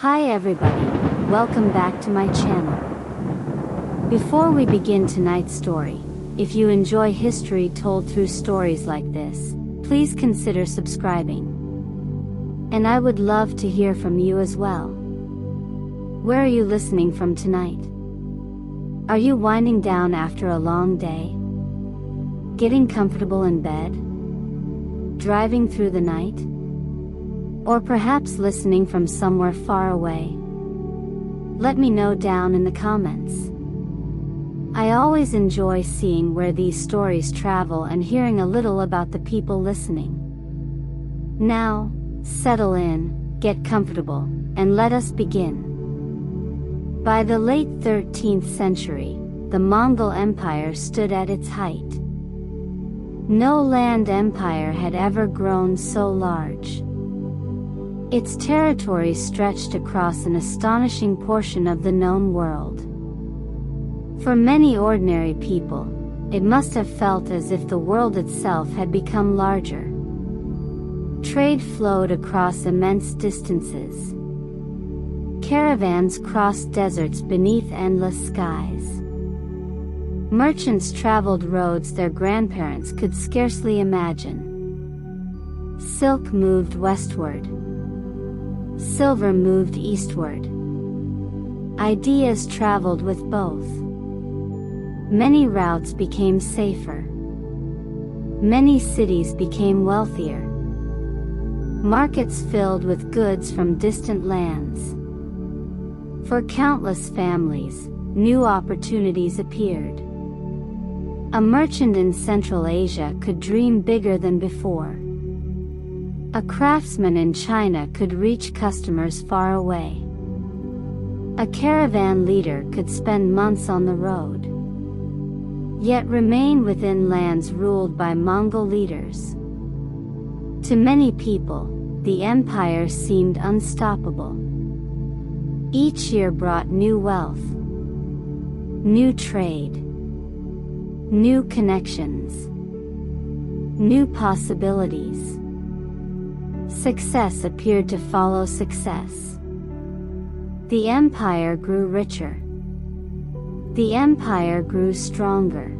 Hi everybody, welcome back to my channel. Before we begin tonight's story, if you enjoy history told through stories like this, please consider subscribing. And I would love to hear from you as well. Where are you listening from tonight? Are you winding down after a long day? Getting comfortable in bed? Driving through the night? Or perhaps listening from somewhere far away? Let me know down in the comments. I always enjoy seeing where these stories travel and hearing a little about the people listening. Now, settle in, get comfortable, and let us begin. By the late 13th century, the Mongol Empire stood at its height. No land empire had ever grown so large. Its territory stretched across an astonishing portion of the known world. For many ordinary people, it must have felt as if the world itself had become larger. Trade flowed across immense distances. Caravans crossed deserts beneath endless skies. Merchants traveled roads their grandparents could scarcely imagine. Silk moved westward. Silver moved eastward. Ideas traveled with both. Many routes became safer. Many cities became wealthier. Markets filled with goods from distant lands. For countless families, new opportunities appeared. A merchant in Central Asia could dream bigger than before. A craftsman in China could reach customers far away. A caravan leader could spend months on the road, yet remain within lands ruled by Mongol leaders. To many people, the empire seemed unstoppable. Each year brought new wealth, new trade, new connections, new possibilities. Success appeared to follow success. The empire grew richer. The empire grew stronger.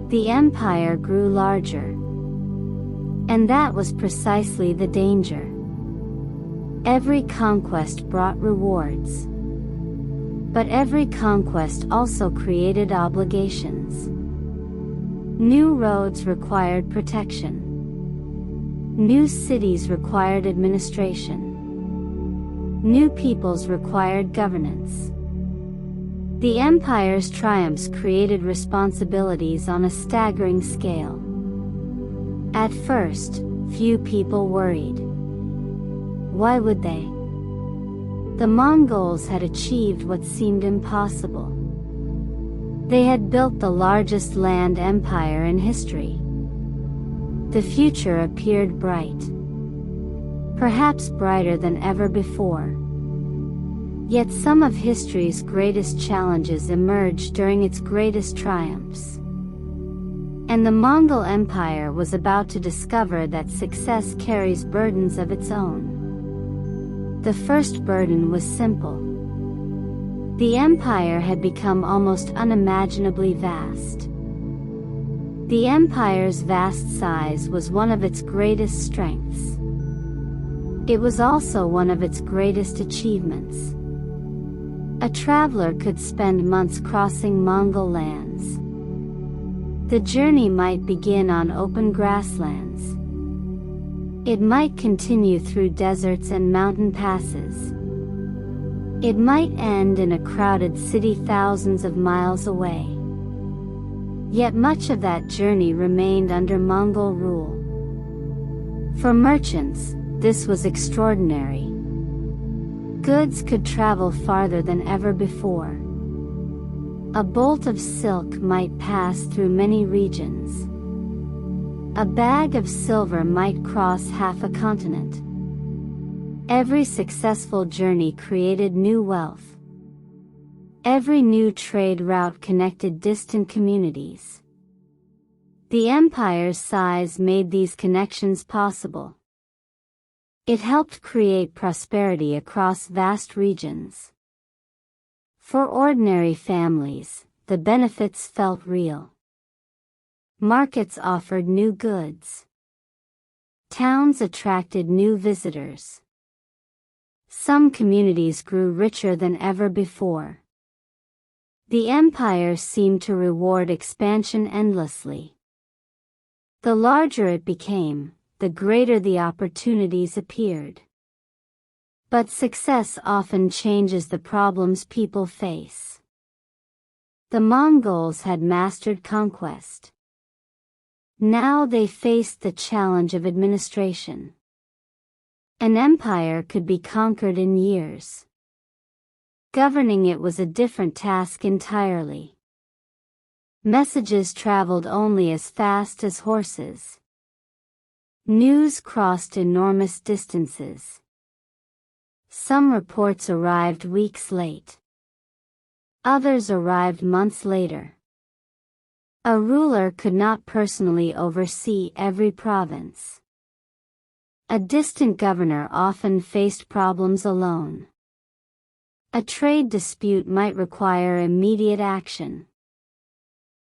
The empire grew larger. And that was precisely the danger. Every conquest brought rewards. But every conquest also created obligations. New roads required protection. New cities required administration. New peoples required governance. The empire's triumphs created responsibilities on a staggering scale. At first, few people worried. Why would they? The Mongols had achieved what seemed impossible. They had built the largest land empire in history. The future appeared bright. Perhaps brighter than ever before. Yet some of history's greatest challenges emerged during its greatest triumphs. And the Mongol Empire was about to discover that success carries burdens of its own. The first burden was simple. The empire had become almost unimaginably vast. The empire's vast size was one of its greatest strengths. It was also one of its greatest achievements. A traveler could spend months crossing Mongol lands. The journey might begin on open grasslands. It might continue through deserts and mountain passes. It might end in a crowded city thousands of miles away. Yet much of that journey remained under Mongol rule. For merchants, this was extraordinary. Goods could travel farther than ever before. A bolt of silk might pass through many regions. A bag of silver might cross half a continent. Every successful journey created new wealth. Every new trade route connected distant communities. The empire's size made these connections possible. It helped create prosperity across vast regions. For ordinary families, the benefits felt real. Markets offered new goods. Towns attracted new visitors. Some communities grew richer than ever before. The empire seemed to reward expansion endlessly. The larger it became, the greater the opportunities appeared. But success often changes the problems people face. The Mongols had mastered conquest. Now they faced the challenge of administration. An empire could be conquered in years. Governing it was a different task entirely. Messages traveled only as fast as horses. News crossed enormous distances. Some reports arrived weeks late. Others arrived months later. A ruler could not personally oversee every province. A distant governor often faced problems alone. A trade dispute might require immediate action.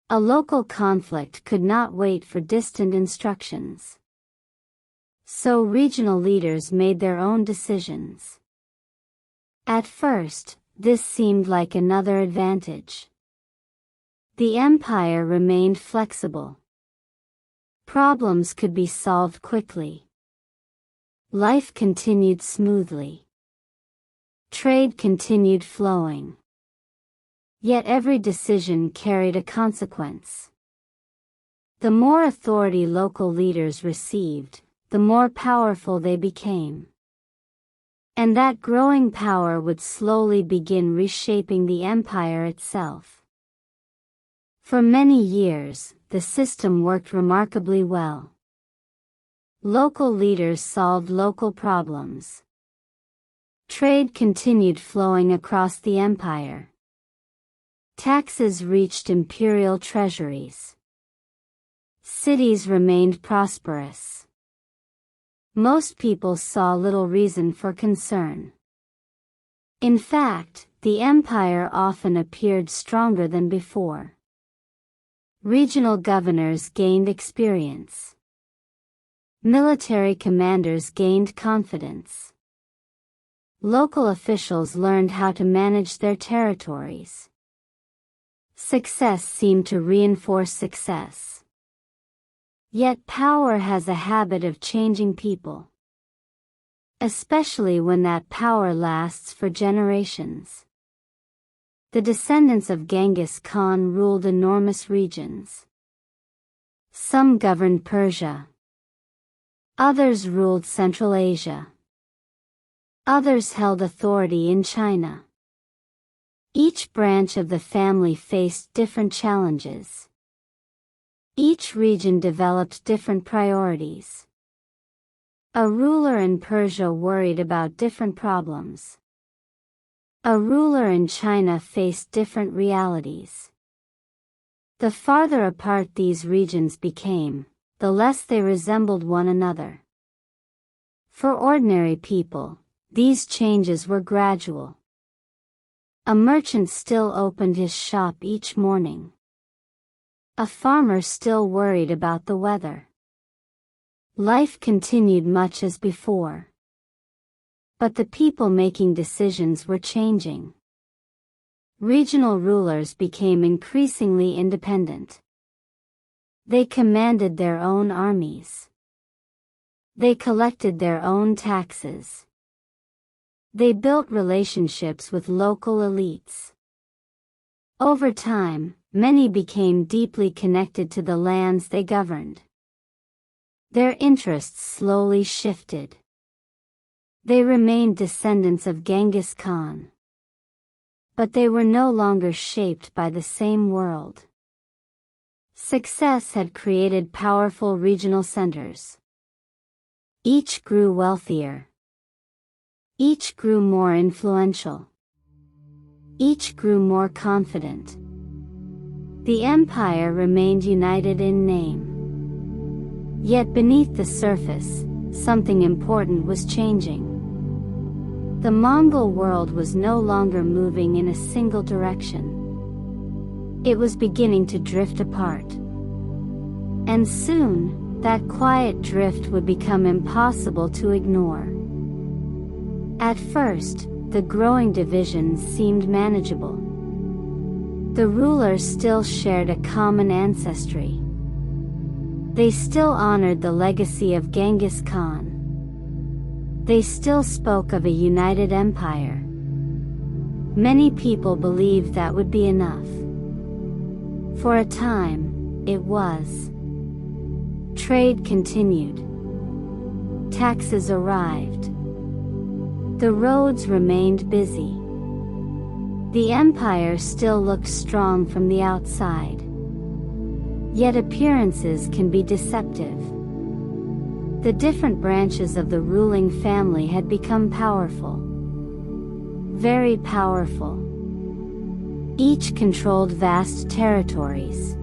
A local conflict could not wait for distant instructions. So regional leaders made their own decisions. At first, this seemed like another advantage. The empire remained flexible. Problems could be solved quickly. Life continued smoothly. Trade continued flowing. Yet every decision carried a consequence. The more authority local leaders received, the more powerful they became. And that growing power would slowly begin reshaping the empire itself. For many years, the system worked remarkably well. Local leaders solved local problems. Trade continued flowing across the empire. Taxes reached imperial treasuries. Cities remained prosperous. Most people saw little reason for concern. In fact, the empire often appeared stronger than before. Regional governors gained experience. Military commanders gained confidence. Local officials learned how to manage their territories. Success seemed to reinforce success. Yet power has a habit of changing people. Especially when that power lasts for generations. The descendants of Genghis Khan ruled enormous regions. Some governed Persia. Others ruled Central Asia. Others held authority in China. Each branch of the family faced different challenges. Each region developed different priorities. A ruler in Persia worried about different problems. A ruler in China faced different realities. The farther apart these regions became, the less they resembled one another. For ordinary people, these changes were gradual. A merchant still opened his shop each morning. A farmer still worried about the weather. Life continued much as before. But the people making decisions were changing. Regional rulers became increasingly independent. They commanded their own armies. They collected their own taxes. They built relationships with local elites. Over time, many became deeply connected to the lands they governed. Their interests slowly shifted. They remained descendants of Genghis Khan. But they were no longer shaped by the same world. Success had created powerful regional centers. Each grew wealthier. Each grew more influential. Each grew more confident. The empire remained united in name. Yet beneath the surface, something important was changing. The Mongol world was no longer moving in a single direction. It was beginning to drift apart. And soon, that quiet drift would become impossible to ignore. At first, the growing divisions seemed manageable. The rulers still shared a common ancestry. They still honored the legacy of Genghis Khan. They still spoke of a united empire. Many people believed that would be enough. For a time, it was. Trade continued. Taxes arrived. The roads remained busy. The empire still looked strong from the outside. Yet appearances can be deceptive. The different branches of the ruling family had become powerful. Very powerful. Each controlled vast territories.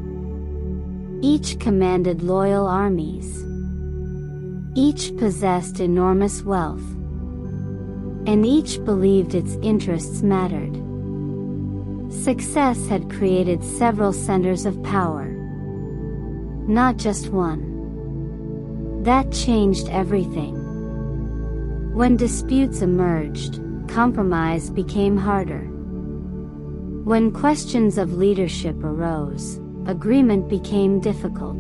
Each commanded loyal armies. Each possessed enormous wealth. And each believed its interests mattered. Success had created several centers of power. Not just one. That changed everything. When disputes emerged, compromise became harder. When questions of leadership arose, agreement became difficult.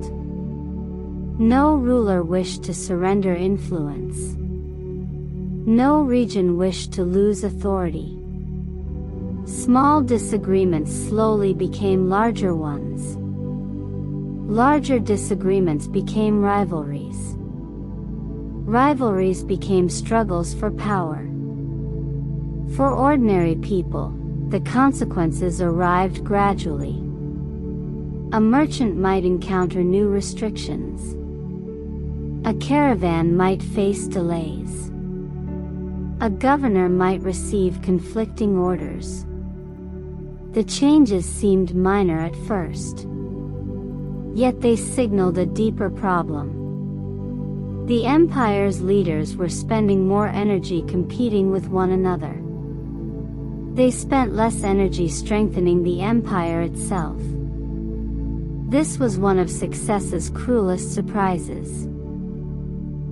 No ruler wished to surrender influence. No region wished to lose authority. Small disagreements slowly became larger ones. Larger disagreements became rivalries. Rivalries became struggles for power. For ordinary people, the consequences arrived gradually. A merchant might encounter new restrictions. A caravan might face delays. A governor might receive conflicting orders. The changes seemed minor at first. Yet they signaled a deeper problem. The empire's leaders were spending more energy competing with one another. They spent less energy strengthening the empire itself. This was one of success's cruelest surprises.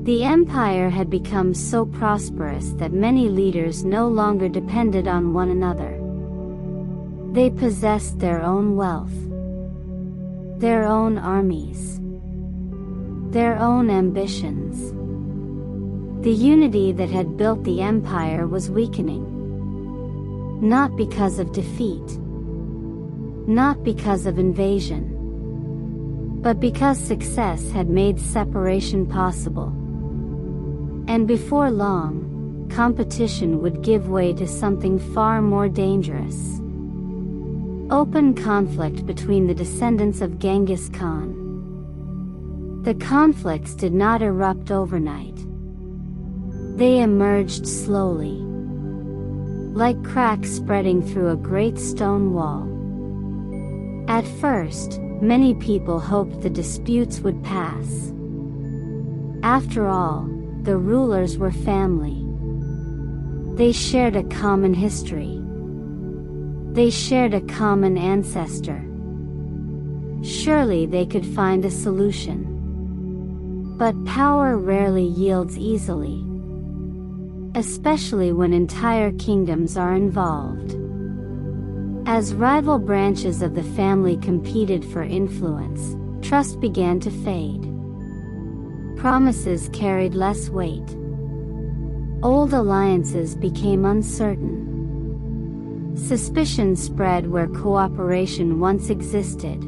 The empire had become so prosperous that many leaders no longer depended on one another. They possessed their own wealth. Their own armies. Their own ambitions. The unity that had built the empire was weakening. Not because of defeat. Not because of invasion. But because success had made separation possible. And before long, competition would give way to something far more dangerous. Open conflict between the descendants of Genghis Khan. The conflicts did not erupt overnight. They emerged slowly. Like cracks spreading through a great stone wall. At first, many people hoped the disputes would pass. After all, the rulers were family. They shared a common history. They shared a common ancestor. Surely they could find a solution. But power rarely yields easily. Especially when entire kingdoms are involved. As rival branches of the family competed for influence, trust began to fade. Promises carried less weight. Old alliances became uncertain. Suspicion spread where cooperation once existed.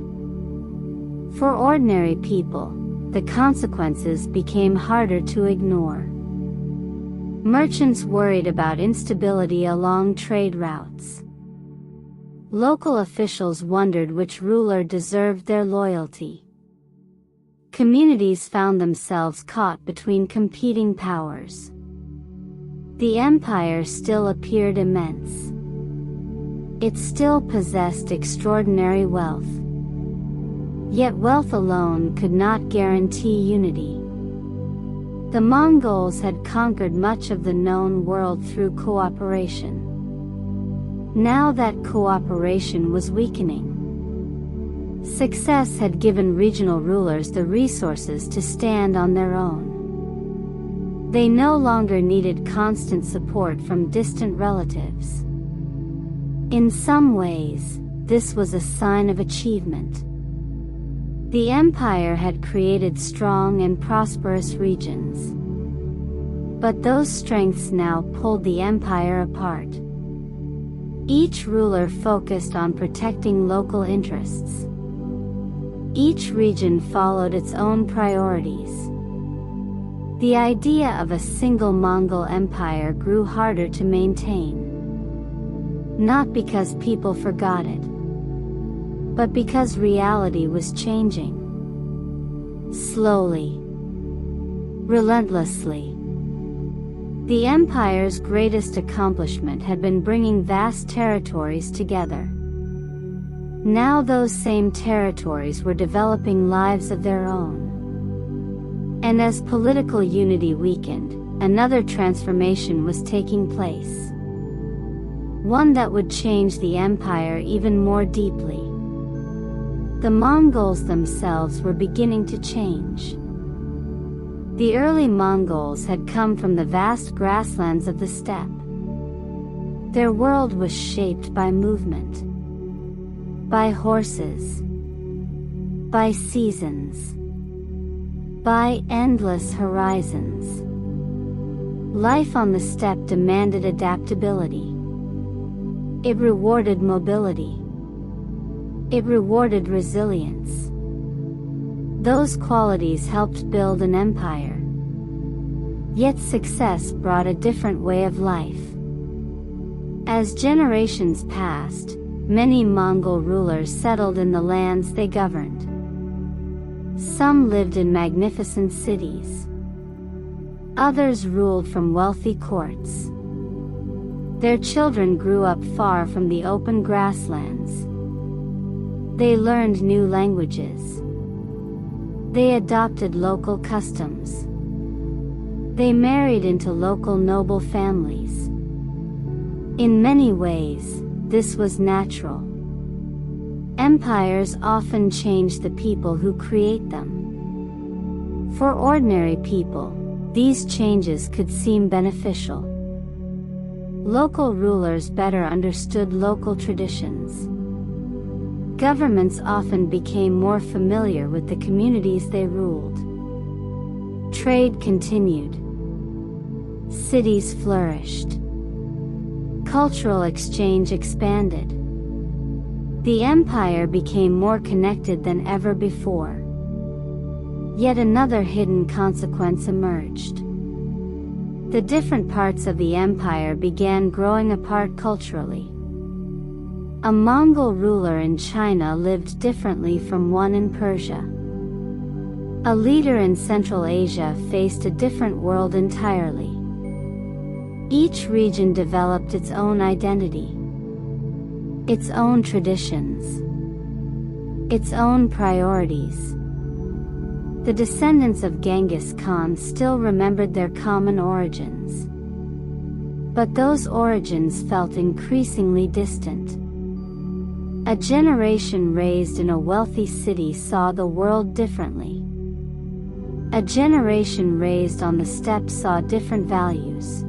For ordinary people, the consequences became harder to ignore. Merchants worried about instability along trade routes. Local officials wondered which ruler deserved their loyalty. Communities found themselves caught between competing powers. The empire still appeared immense. It still possessed extraordinary wealth. Yet wealth alone could not guarantee unity. The Mongols had conquered much of the known world through cooperation. Now that cooperation was weakening. Success had given regional rulers the resources to stand on their own. They no longer needed constant support from distant relatives. In some ways, this was a sign of achievement. The empire had created strong and prosperous regions. But those strengths now pulled the empire apart. Each ruler focused on protecting local interests. Each region followed its own priorities. The idea of a single Mongol empire grew harder to maintain. Not because people forgot it, but because reality was changing. Slowly, relentlessly. The empire's greatest accomplishment had been bringing vast territories together. Now those same territories were developing lives of their own. And as political unity weakened, another transformation was taking place. One that would change the empire even more deeply. The Mongols themselves were beginning to change. The early Mongols had come from the vast grasslands of the steppe. Their world was shaped by movement, by horses, by seasons, by endless horizons. Life on the steppe demanded adaptability. It rewarded mobility. It rewarded resilience. Those qualities helped build an empire. Yet success brought a different way of life. As generations passed, many Mongol rulers settled in the lands they governed. Some lived in magnificent cities. Others ruled from wealthy courts. Their children grew up far from the open grasslands. They learned new languages. They adopted local customs. They married into local noble families. In many ways, this was natural. Empires often change the people who create them. For ordinary people, these changes could seem beneficial. Local rulers better understood local traditions. Governments often became more familiar with the communities they ruled. Trade continued. Cities flourished. Cultural exchange expanded. The empire became more connected than ever before. Yet another hidden consequence emerged. The different parts of the empire began growing apart culturally. A Mongol ruler in China lived differently from one in Persia. A leader in Central Asia faced a different world entirely. Each region developed its own identity, its own traditions, its own priorities. The descendants of Genghis Khan still remembered their common origins. But those origins felt increasingly distant. A generation raised in a wealthy city saw the world differently. A generation raised on the steppe saw different values.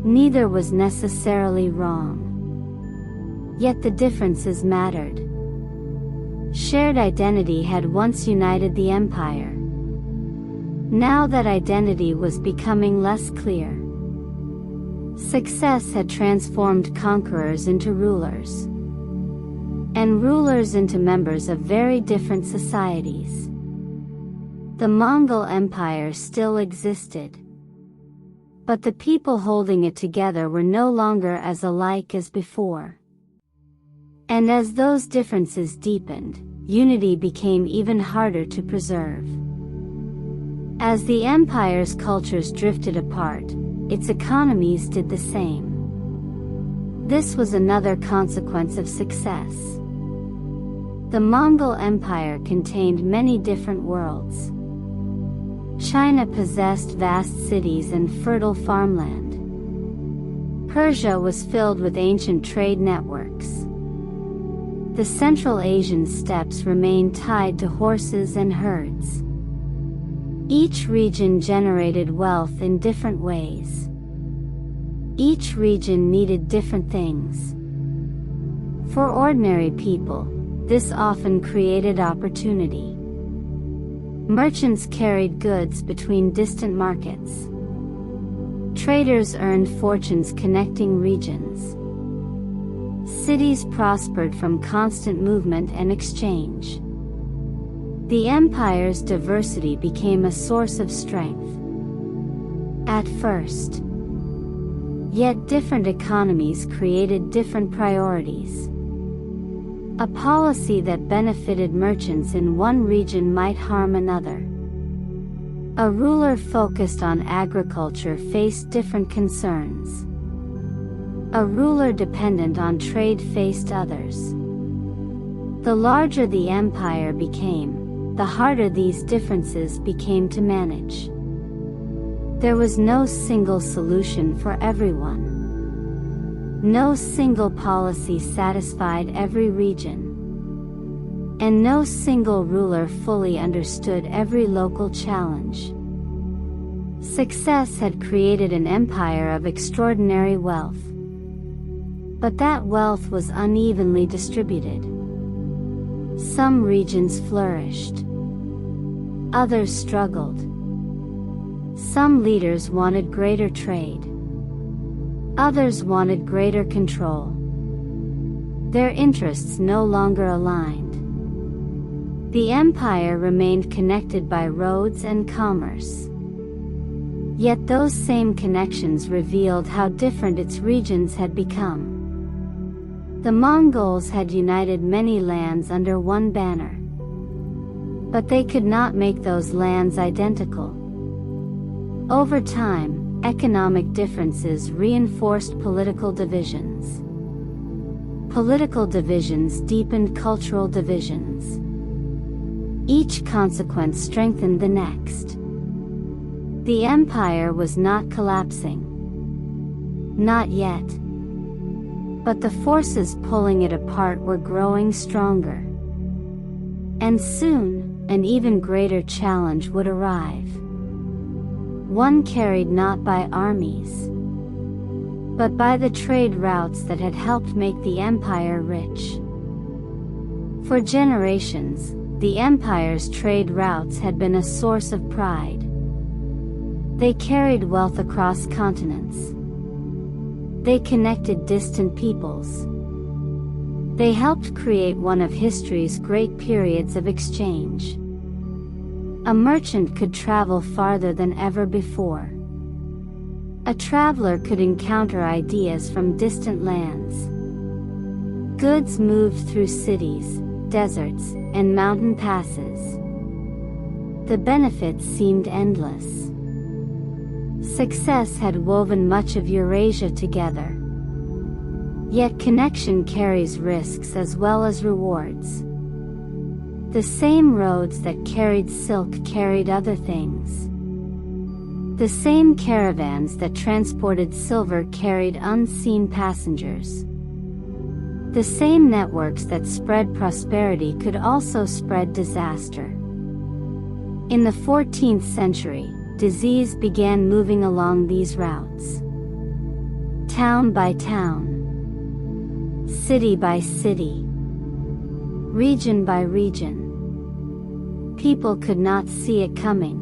Neither was necessarily wrong. Yet the differences mattered. Shared identity had once united the empire. Now that identity was becoming less clear. Success had transformed conquerors into rulers. And rulers into members of very different societies. The Mongol Empire still existed. But the people holding it together were no longer as alike as before. And as those differences deepened, unity became even harder to preserve. As the empire's cultures drifted apart, its economies did the same. This was another consequence of success. The Mongol Empire contained many different worlds. China possessed vast cities and fertile farmland. Persia was filled with ancient trade networks. The Central Asian steppes remained tied to horses and herds. Each region generated wealth in different ways. Each region needed different things. For ordinary people, this often created opportunity. Merchants carried goods between distant markets. Traders earned fortunes connecting regions. Cities prospered from constant movement and exchange. The empire's diversity became a source of strength. At first. Yet different economies created different priorities. A policy that benefited merchants in one region might harm another. A ruler focused on agriculture faced different concerns. A ruler dependent on trade faced others. The larger the empire became, the harder these differences became to manage. There was no single solution for everyone. No single policy satisfied every region. And no single ruler fully understood every local challenge. Success had created an empire of extraordinary wealth. But that wealth was unevenly distributed. Some regions flourished. Others struggled. Some leaders wanted greater trade. Others wanted greater control. Their interests no longer aligned. The empire remained connected by roads and commerce. Yet those same connections revealed how different its regions had become. The Mongols had united many lands under one banner. But they could not make those lands identical. Over time, economic differences reinforced political divisions. Political divisions deepened cultural divisions. Each consequence strengthened the next. The empire was not collapsing. Not yet. But the forces pulling it apart were growing stronger. And soon, an even greater challenge would arrive. One carried not by armies, but by the trade routes that had helped make the empire rich. For generations, the empire's trade routes had been a source of pride. They carried wealth across continents. They connected distant peoples. They helped create one of history's great periods of exchange. A merchant could travel farther than ever before. A traveler could encounter ideas from distant lands. Goods moved through cities, deserts, and mountain passes. The benefits seemed endless. Success had woven much of Eurasia together. Yet connection carries risks as well as rewards. The same roads that carried silk carried other things. The same caravans that transported silver carried unseen passengers. The same networks that spread prosperity could also spread disaster. In the 14th century, disease began moving along these routes. Town by town. City by city. Region by region. People could not see it coming.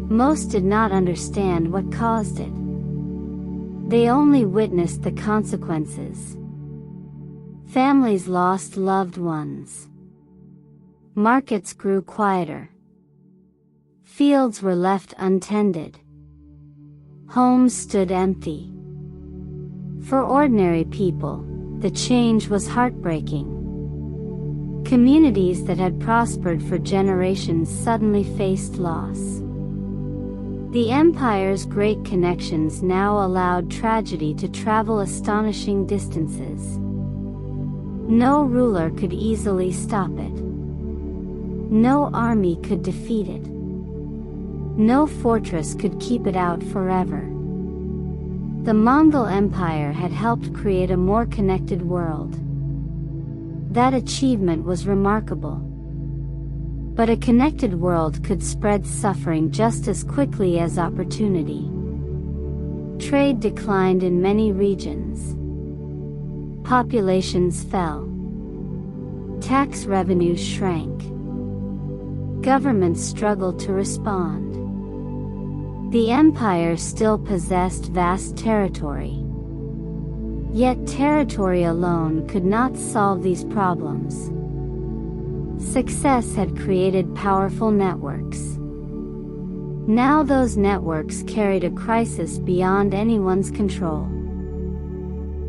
Most did not understand what caused it. They only witnessed the consequences. Families lost loved ones. Markets grew quieter. Fields were left untended. Homes stood empty. For ordinary people, the change was heartbreaking. Communities that had prospered for generations suddenly faced loss. The empire's great connections now allowed tragedy to travel astonishing distances. No ruler could easily stop it. No army could defeat it. No fortress could keep it out forever. The Mongol Empire had helped create a more connected world. That achievement was remarkable. But a connected world could spread suffering just as quickly as opportunity. Trade declined in many regions. Populations fell. Tax revenues shrank. Governments struggled to respond. The empire still possessed vast territory. Yet territory alone could not solve these problems. Success had created powerful networks. Now those networks carried a crisis beyond anyone's control.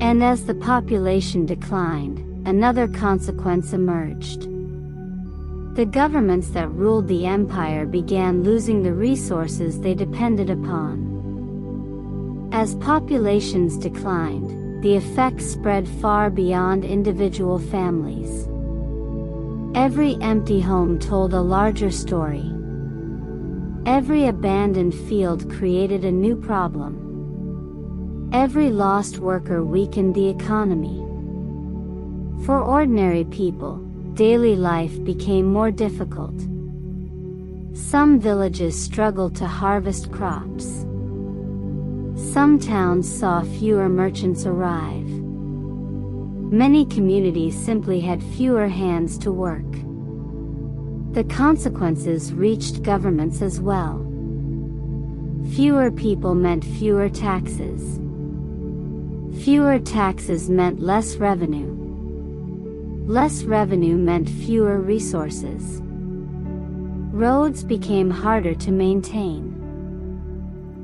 And as the population declined, another consequence emerged. The governments that ruled the empire began losing the resources they depended upon. As populations declined, the effects spread far beyond individual families. Every empty home told a larger story. Every abandoned field created a new problem. Every lost worker weakened the economy. For ordinary people, daily life became more difficult. Some villages struggled to harvest crops. Some towns saw fewer merchants arrive. Many communities simply had fewer hands to work. The consequences reached governments as well. Fewer people meant fewer taxes. Fewer taxes meant less revenue. Less revenue meant fewer resources. Roads became harder to maintain.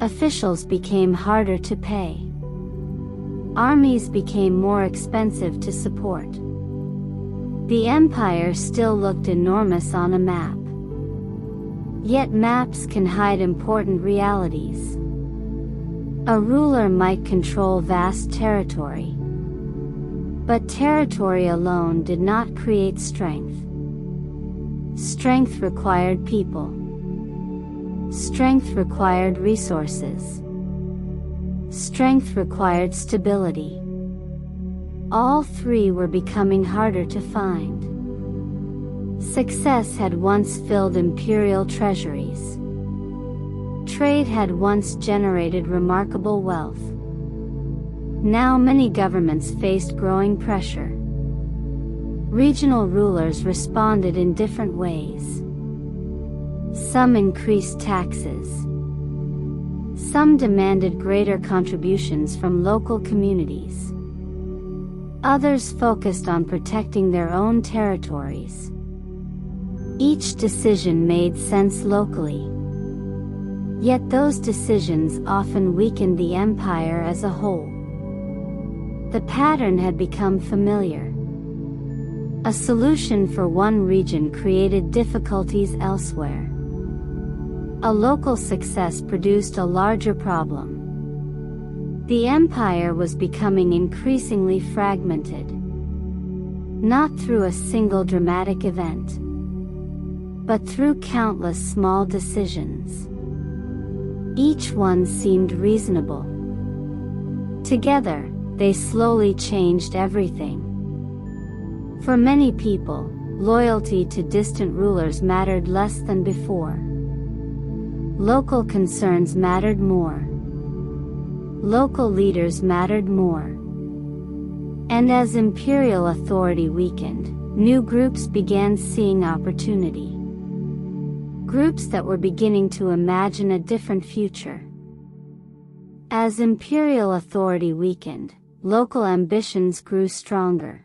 Officials became harder to pay. Armies became more expensive to support. The empire still looked enormous on a map. Yet maps can hide important realities. A ruler might control vast territory. But territory alone did not create strength. Strength required people. Strength required resources. Strength required stability. All three were becoming harder to find. Success had once filled imperial treasuries. Trade had once generated remarkable wealth. Now many governments faced growing pressure. Regional rulers responded in different ways. Some increased taxes. Some demanded greater contributions from local communities. Others focused on protecting their own territories. Each decision made sense locally. Yet those decisions often weakened the empire as a whole. The pattern had become familiar. A solution for one region created difficulties elsewhere. A local success produced a larger problem. The empire was becoming increasingly fragmented. Not through a single dramatic event, but through countless small decisions. Each one seemed reasonable. Together, they slowly changed everything. For many people, loyalty to distant rulers mattered less than before. Local concerns mattered more. Local leaders mattered more. And as imperial authority weakened, new groups began seeing opportunity. Groups that were beginning to imagine a different future. As imperial authority weakened, local ambitions grew stronger.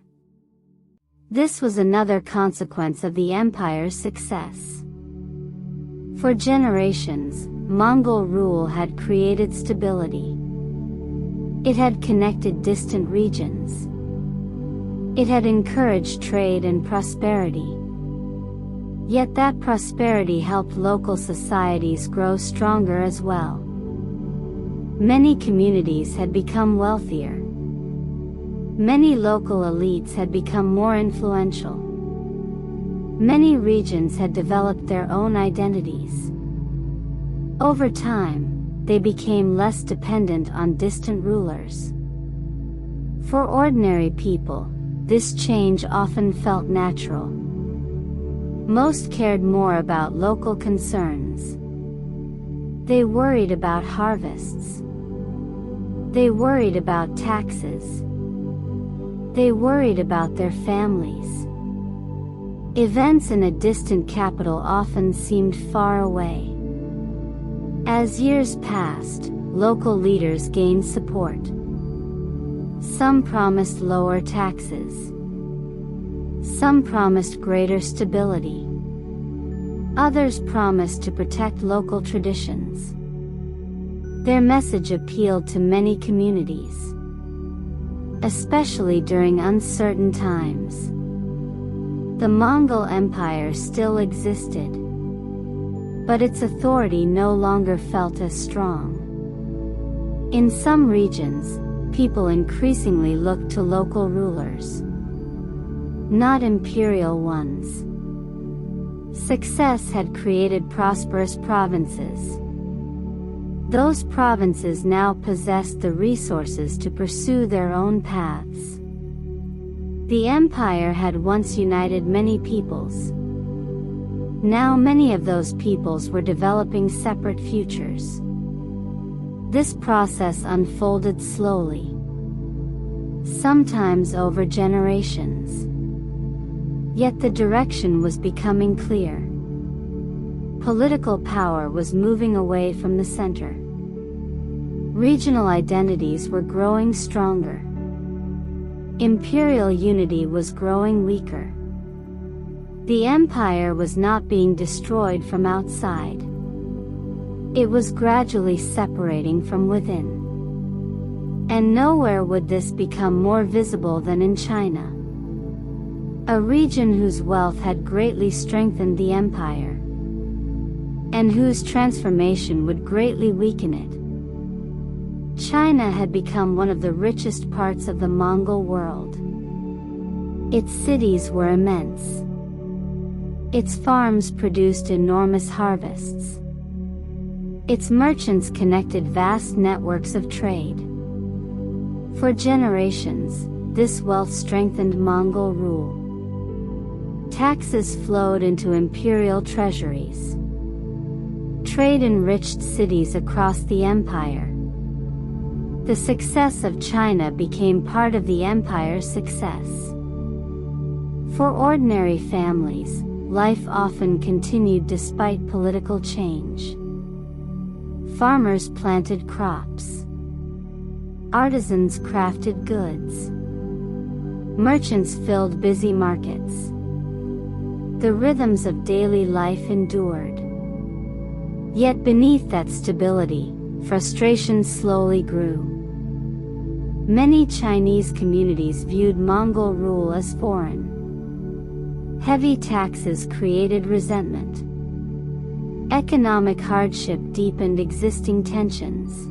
This was another consequence of the empire's success. For generations, Mongol rule had created stability. It had connected distant regions. It had encouraged trade and prosperity. Yet that prosperity helped local societies grow stronger as well. Many communities had become wealthier. Many local elites had become more influential. Many regions had developed their own identities. Over time, they became less dependent on distant rulers. For ordinary people, this change often felt natural. Most cared more about local concerns. They worried about harvests. They worried about taxes. They worried about their families. Events in a distant capital often seemed far away. As years passed, local leaders gained support. Some promised lower taxes. Some promised greater stability. Others promised to protect local traditions. Their message appealed to many communities, especially during uncertain times. The Mongol Empire still existed, but its authority no longer felt as strong. In some regions, people increasingly looked to local rulers, not imperial ones. Success had created prosperous provinces. Those provinces now possessed the resources to pursue their own paths. The empire had once united many peoples. Now many of those peoples were developing separate futures. This process unfolded slowly, sometimes over generations. Yet the direction was becoming clear. Political power was moving away from the center. Regional identities were growing stronger. Imperial unity was growing weaker. The empire was not being destroyed from outside. It was gradually separating from within. And nowhere would this become more visible than in China, a region whose wealth had greatly strengthened the empire, and whose transformation would greatly weaken it. China had become one of the richest parts of the Mongol world. Its cities were immense. Its farms produced enormous harvests. Its merchants connected vast networks of trade. For generations, this wealth strengthened Mongol rule. Taxes flowed into imperial treasuries. Trade enriched cities across the empire. The success of China became part of the empire's success. For ordinary families, life often continued despite political change. Farmers planted crops. Artisans crafted goods. Merchants filled busy markets. The rhythms of daily life endured. Yet beneath that stability, frustration slowly grew. Many Chinese communities viewed Mongol rule as foreign. Heavy taxes created resentment. Economic hardship deepened existing tensions.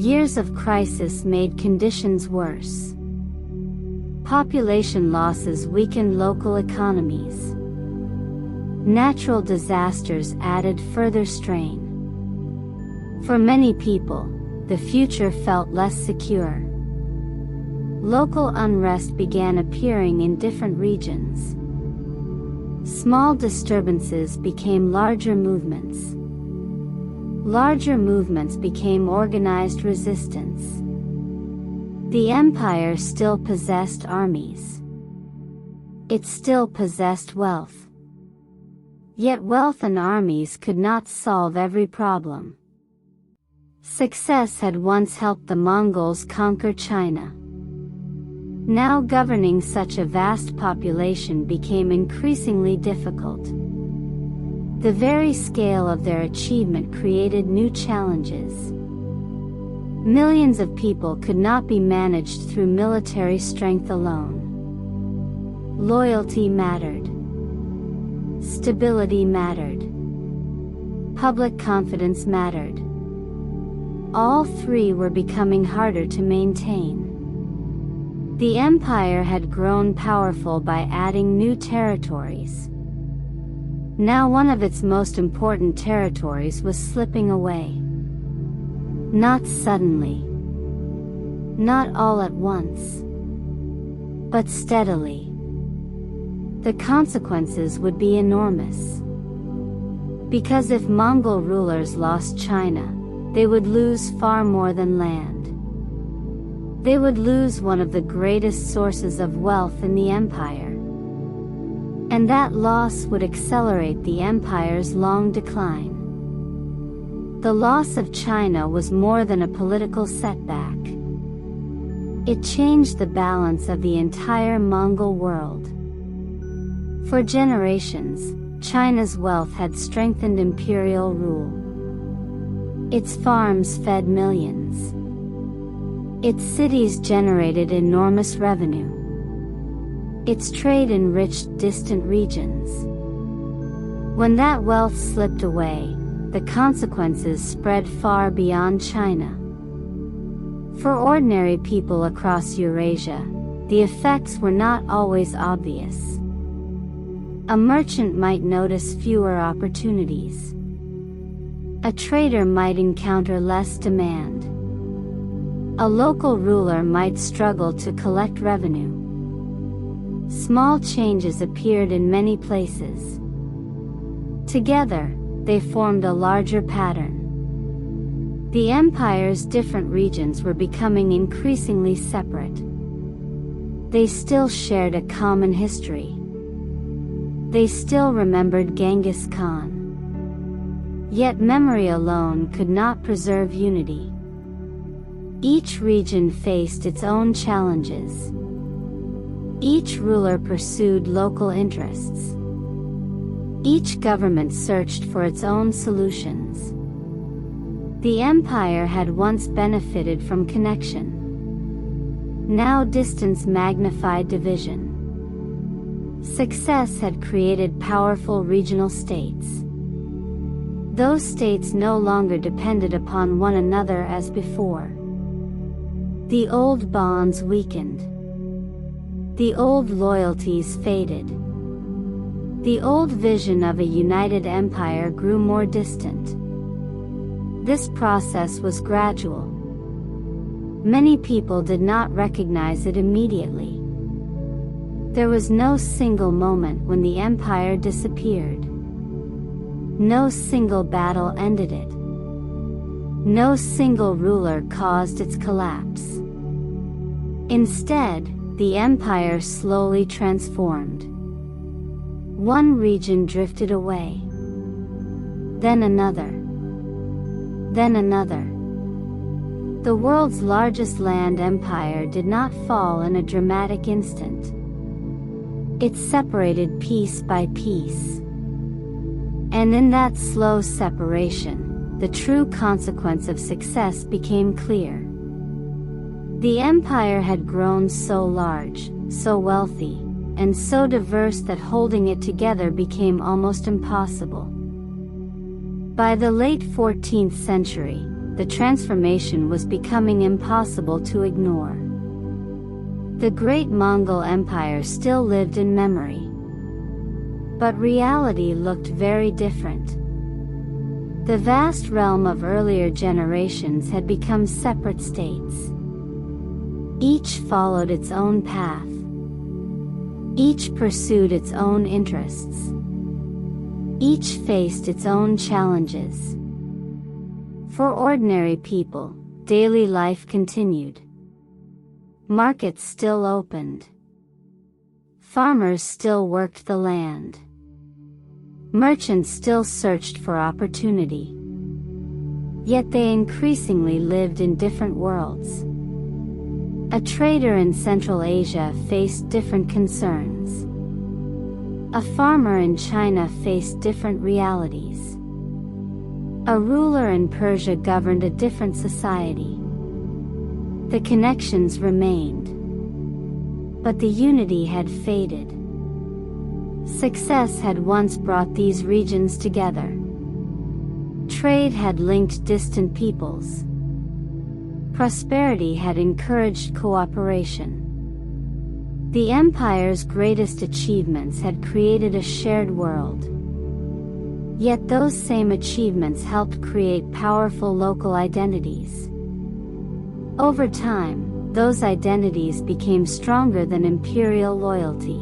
Years of crisis made conditions worse. Population losses weakened local economies. Natural disasters added further strain. For many people, the future felt less secure. Local unrest began appearing in different regions. Small disturbances became larger movements. Larger movements became organized resistance. The empire still possessed armies. It still possessed wealth. Yet wealth and armies could not solve every problem. Success had once helped the Mongols conquer China. Now governing such a vast population became increasingly difficult. The very scale of their achievement created new challenges. Millions of people could not be managed through military strength alone. Loyalty mattered. Stability mattered. Public confidence mattered. All three were becoming harder to maintain. The empire had grown powerful by adding new territories. Now one of its most important territories was slipping away. Not suddenly. Not all at once. But steadily. The consequences would be enormous. Because if Mongol rulers lost China, they would lose far more than land. They would lose one of the greatest sources of wealth in the empire. And that loss would accelerate the empire's long decline. The loss of China was more than a political setback. It changed the balance of the entire Mongol world. For generations, China's wealth had strengthened imperial rule. Its farms fed millions. Its cities generated enormous revenue. Its trade enriched distant regions. When that wealth slipped away, the consequences spread far beyond China. For ordinary people across Eurasia, the effects were not always obvious. A merchant might notice fewer opportunities. A trader might encounter less demand. A local ruler might struggle to collect revenue. Small changes appeared in many places. Together, they formed a larger pattern. The empire's different regions were becoming increasingly separate. They still shared a common history. They still remembered Genghis Khan. Yet memory alone could not preserve unity. Each region faced its own challenges. Each ruler pursued local interests. Each government searched for its own solutions. The empire had once benefited from connection. Now distance magnified division. Success had created powerful regional states. Those states no longer depended upon one another as before. The old bonds weakened. The old loyalties faded. The old vision of a united empire grew more distant. This process was gradual. Many people did not recognize it immediately. There was no single moment when the empire disappeared. No single battle ended it. No single ruler caused its collapse. Instead, the empire slowly transformed. One region drifted away. Then another. Then another. The world's largest land empire did not fall in a dramatic instant. It separated piece by piece. And in that slow separation, the true consequence of success became clear. The empire had grown so large, so wealthy, and so diverse that holding it together became almost impossible. By the late 14th century, the transformation was becoming impossible to ignore. The great Mongol Empire still lived in memory. But reality looked very different. The vast realm of earlier generations had become separate states. Each followed its own path. Each pursued its own interests. Each faced its own challenges. For ordinary people, daily life continued. Markets still opened. Farmers still worked the land. Merchants still searched for opportunity. Yet they increasingly lived in different worlds. A trader in Central Asia faced different concerns. A farmer in China faced different realities. A ruler in Persia governed a different society. The connections remained. But the unity had faded. Success had once brought these regions together. Trade had linked distant peoples. Prosperity had encouraged cooperation. The empire's greatest achievements had created a shared world. Yet those same achievements helped create powerful local identities. Over time, those identities became stronger than imperial loyalty.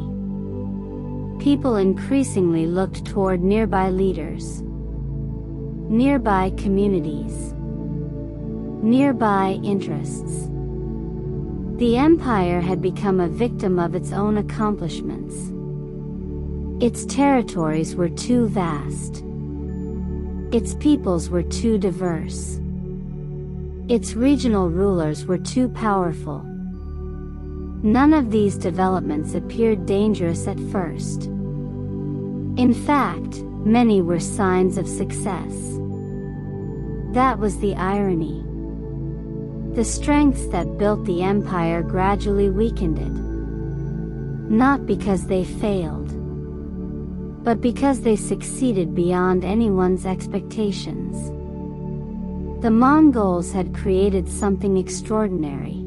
People increasingly looked toward nearby leaders, nearby communities, nearby interests. The empire had become a victim of its own accomplishments. Its territories were too vast. Its peoples were too diverse. Its regional rulers were too powerful. None of these developments appeared dangerous at first. In fact, many were signs of success. That was the irony. The strengths that built the empire gradually weakened it. Not because they failed, but because they succeeded beyond anyone's expectations. The Mongols had created something extraordinary.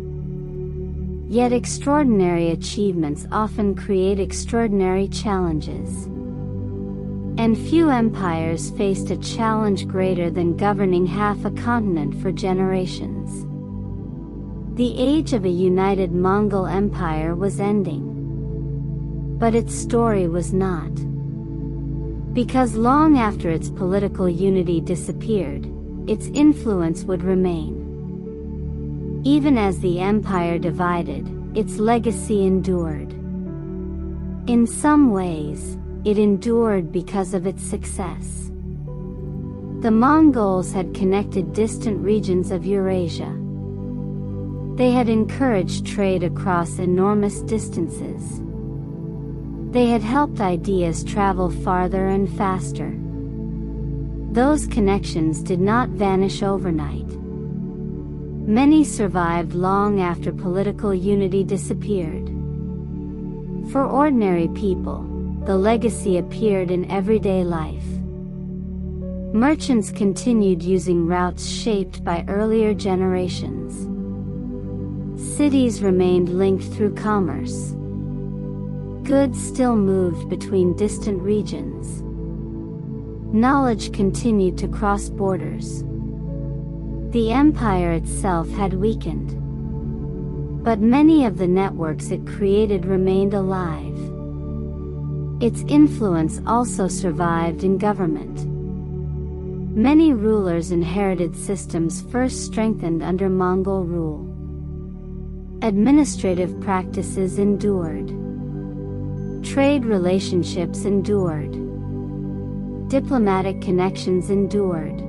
Yet extraordinary achievements often create extraordinary challenges. And few empires faced a challenge greater than governing half a continent for generations. The age of a united Mongol Empire was ending. But its story was not. Because long after its political unity disappeared, its influence would remain. Even as the empire divided, its legacy endured. In some ways, it endured because of its success. The Mongols had connected distant regions of Eurasia. They had encouraged trade across enormous distances. They had helped ideas travel farther and faster. Those connections did not vanish overnight. Many survived long after political unity disappeared. For ordinary people, the legacy appeared in everyday life. Merchants continued using routes shaped by earlier generations. Cities remained linked through commerce. Goods still moved between distant regions. Knowledge continued to cross borders. The empire itself had weakened. But many of the networks it created remained alive. Its influence also survived in government. Many rulers inherited systems first strengthened under Mongol rule. Administrative practices endured. Trade relationships endured. Diplomatic connections endured.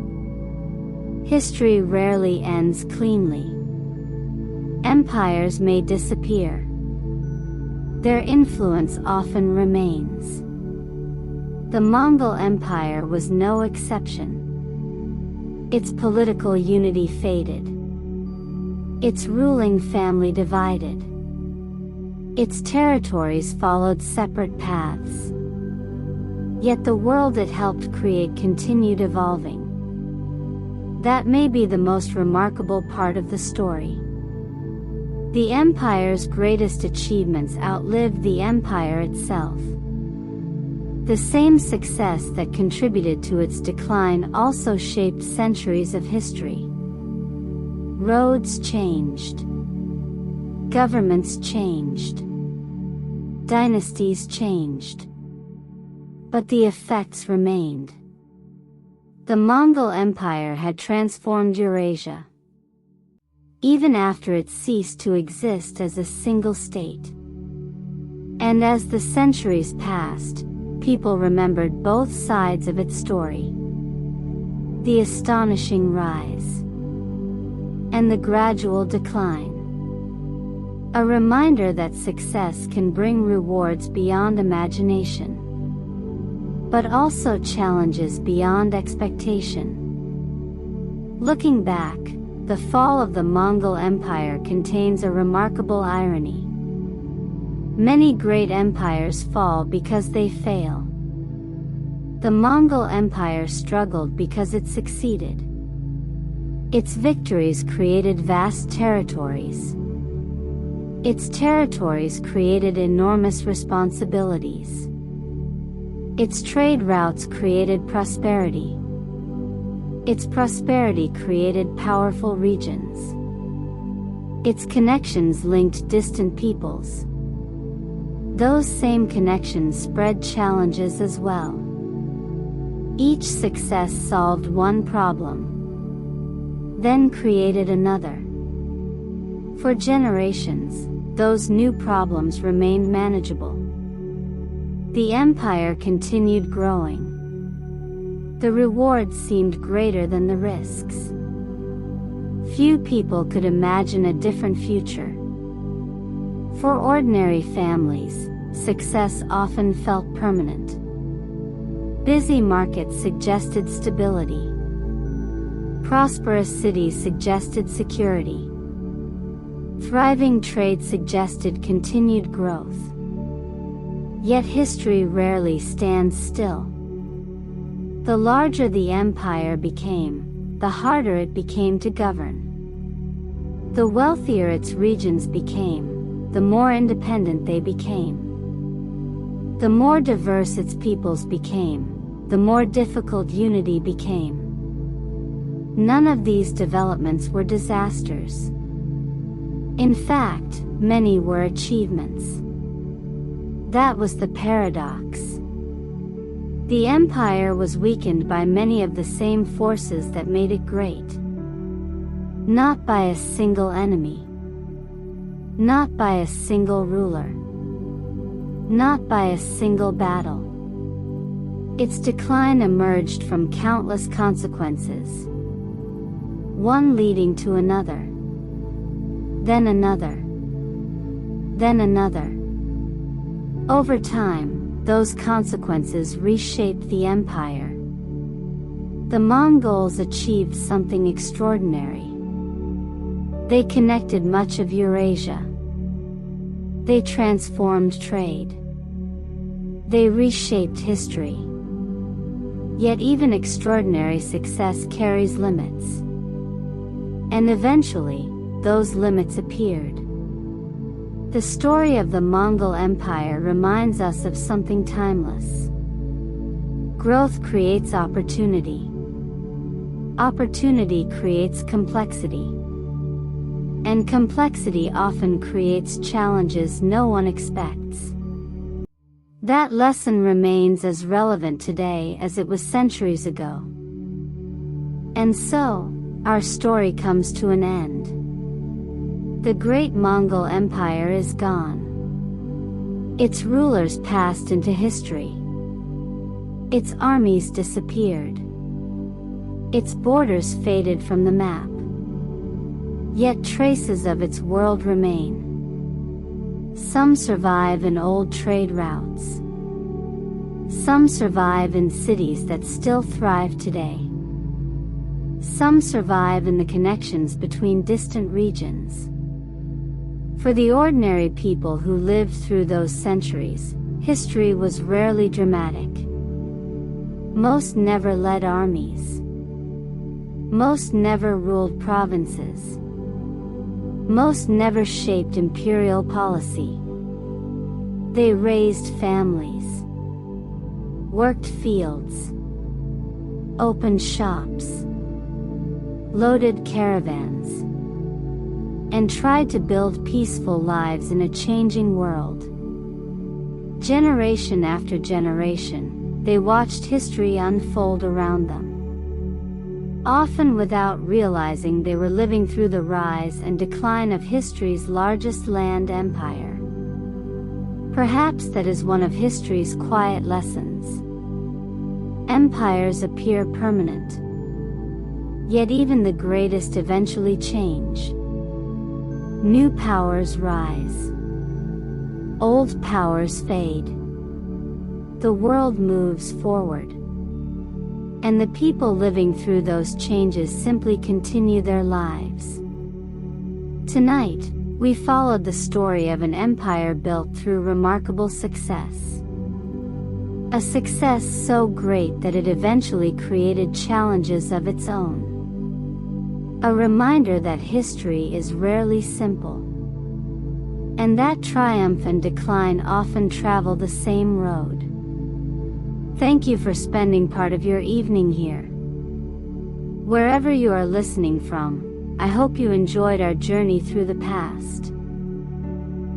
History rarely ends cleanly. Empires may disappear. Their influence often remains. The Mongol Empire was no exception. Its political unity faded. Its ruling family divided. Its territories followed separate paths. Yet the world it helped create continued evolving. That may be the most remarkable part of the story. The empire's greatest achievements outlived the empire itself. The same success that contributed to its decline also shaped centuries of history. Roads changed. Governments changed. Dynasties changed. But the effects remained. The Mongol Empire had transformed Eurasia. Even after it ceased to exist as a single state. And as the centuries passed, people remembered both sides of its story. The astonishing rise. And the gradual decline. A reminder that success can bring rewards beyond imagination. But also challenges beyond expectation. Looking back, the fall of the Mongol Empire contains a remarkable irony. Many great empires fall because they fail. The Mongol Empire struggled because it succeeded. Its victories created vast territories. Its territories created enormous responsibilities. Its trade routes created prosperity. Its prosperity created powerful regions. Its connections linked distant peoples. Those same connections spread challenges as well. Each success solved one problem, then created another. For generations, those new problems remained manageable. The empire continued growing. The rewards seemed greater than the risks. Few people could imagine a different future. For ordinary families, success often felt permanent. Busy markets suggested stability. Prosperous cities suggested security. Thriving trade suggested continued growth. Yet history rarely stands still. The larger the empire became, the harder it became to govern. The wealthier its regions became, the more independent they became. The more diverse its peoples became, the more difficult unity became. None of these developments were disasters. In fact, many were achievements. That was the paradox. The empire was weakened by many of the same forces that made it great. Not by a single enemy. Not by a single ruler. Not by a single battle. Its decline emerged from countless consequences, one leading to another, then another, then another. Over time, those consequences reshaped the empire. The Mongols achieved something extraordinary. They connected much of Eurasia. They transformed trade. They reshaped history. Yet even extraordinary success carries limits. And eventually, those limits appeared. The story of the Mongol Empire reminds us of something timeless. Growth creates opportunity. Opportunity creates complexity. And complexity often creates challenges no one expects. That lesson remains as relevant today as it was centuries ago. And so, our story comes to an end. The great Mongol Empire is gone. Its rulers passed into history. Its armies disappeared. Its borders faded from the map. Yet traces of its world remain. Some survive in old trade routes. Some survive in cities that still thrive today. Some survive in the connections between distant regions. For the ordinary people who lived through those centuries, history was rarely dramatic. Most never led armies. Most never ruled provinces. Most never shaped imperial policy. They raised families, worked fields, opened shops, loaded caravans, and tried to build peaceful lives in a changing world. Generation after generation, they watched history unfold around them. Often without realizing they were living through the rise and decline of history's largest land empire. Perhaps that is one of history's quiet lessons. Empires appear permanent. Yet even the greatest eventually change. New powers rise. Old powers fade. The world moves forward. And the people living through those changes simply continue their lives. Tonight, we followed the story of an empire built through remarkable success. A success so great that it eventually created challenges of its own. A reminder that history is rarely simple. And that triumph and decline often travel the same road. Thank you for spending part of your evening here. Wherever you are listening from, I hope you enjoyed our journey through the past.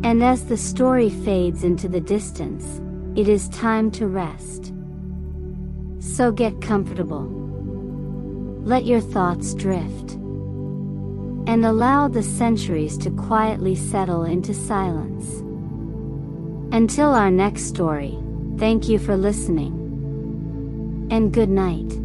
And as the story fades into the distance, it is time to rest. So get comfortable. Let your thoughts drift. And allow the centuries to quietly settle into silence. Until our next story, thank you for listening. And good night.